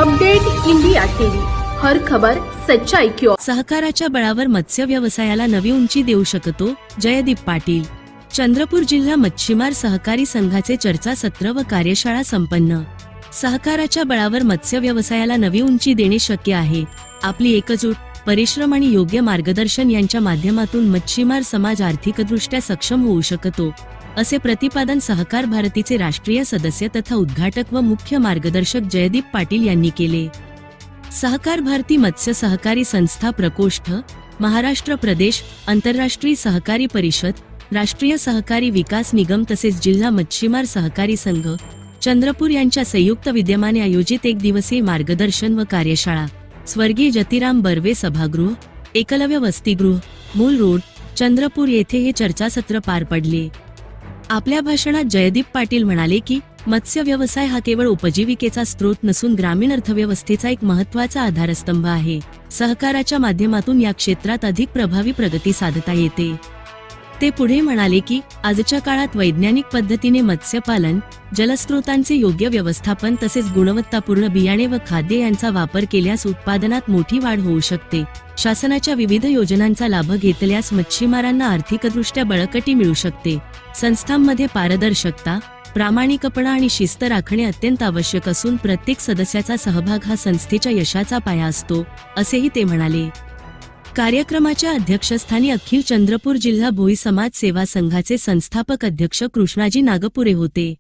Update India TV, हर खबर सच्चाई की ओर। सहकाराच्या बळावर मत्स्य व्यवसायाला नवी उंची देऊ शकतो, जयदीप पाटील। चंद्रपूर जिल्हा मच्छीमार सहकारी संघाचे चर्चासत्र व कार्यशाळा संपन्न। सहकाराच्या बळावर मत्स्य व्यवसायाला नवी उंची देणे शक्य आहे। आपली एकजूट, परिश्रम आणि योग्य मार्गदर्शन यांच्या माध्यमातून मच्छीमार समाज आर्थिकदृष्ट्या सक्षम होऊ शकतो, असे प्रतिपादन सहकार भारतीचे राष्ट्रीय सदस्य तथा उद्घाटक व मुख्य मार्गदर्शक जयदीप पाटील यांनी केले। सहकार भारती मत्स्य सहकारी संस्था प्रकोष्ठ, महाराष्ट्र प्रदेश, आंतरराष्ट्रीय सहकारी परिषद, राष्ट्रीय सहकारी विकास निगम तसेच जिल्हा मच्छीमार सहकारी संघ, चंद्रपूर यांच्या संयुक्त विद्यमाने आयोजित एक दिवसीय मार्गदर्शन व कार्यशाळा स्वर्गीय ज्योतिराम बर्वे सभागृह, एकलव्य वसतिगृह, मूल रोड, चंद्रपूर येथे हे चर्चासत्र पार पडले। आपल्या भाषणात जयदीप पाटील म्हणाले की मत्स्य व्यवसाय हा केवळ उपजीविकेचा स्रोत नसून ग्रामीण अर्थव्यवस्थेचा एक महत्त्वाचा आधारस्तंभ आहे। सहकाराच्या माध्यमातून या क्षेत्रात अधिक प्रभावी प्रगती साधता येते। ते पुढे म्हणाले की आजच्या काळात वैज्ञानिक पद्धतीने मत्स्यपालन, जलस्रोतांचे योग्य व्यवस्थापन तसेच गुणवत्तापूर्ण बियाणे व खाद्य यांचा वापर केल्यास उत्पादनात मोठी वाढ होऊ शकते। शासनाच्या विविध योजनांचा लाभ घेतल्यास मच्छीमारांना आर्थिकदृष्ट्या बळकटी मिळू शकते। संस्थांमध्ये पारदर्शकता, प्रामाणिकपणा आणि शिस्त राखणे अत्यंत आवश्यक असून प्रत्येक सदस्याचा सहभाग हा संस्थेच्या यशाचा पाया असतो, असेही ते म्हणाले। कार्यक्रमाच्या अध्यक्षस्थानी अखिल चंद्रपूर जिल्हा भोई समाज सेवा संघाचे संस्थापक अध्यक्ष कृष्णाजी नागपुरे होते।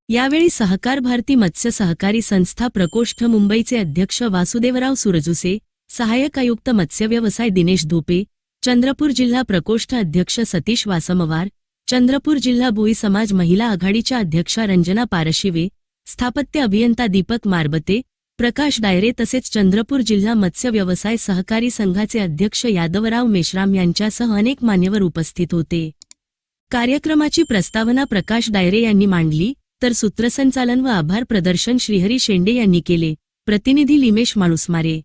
यावेळी सहकार भारती मत्स्य सहकारी संस्था प्रकोष्ठ मुंबईचे अध्यक्ष वासुदेवराव सुरजुसे, सहाय्यक आयुक्त मत्स्य व्यवसाय दिनेश धोपे, चंद्रपूर जिल्हा प्रकोष्ठ अध्यक्ष सतीश वासमवार, चंद्रपूर जिल्हा भोई समाज महिला आघाडीच्या अध्यक्षा रंजना पारशिवे, स्थापत्य अभियंता दीपक मारबते, प्रकाश डायरे तसेच चंद्रपूर जिल्हा मत्स्य व्यवसाय सहकारी संघाचे अध्यक्ष यादवराव मेश्राम यांच्यासह अनेक मान्यवर उपस्थित होते। कार्यक्रमाची प्रस्तावना प्रकाश डायरे यांनी मांडली, तर सूत्रसंचालन व आभार प्रदर्शन श्रीहरी शेंडे यांनी केले। प्रतिनिधी लिमेश माणूसमारे।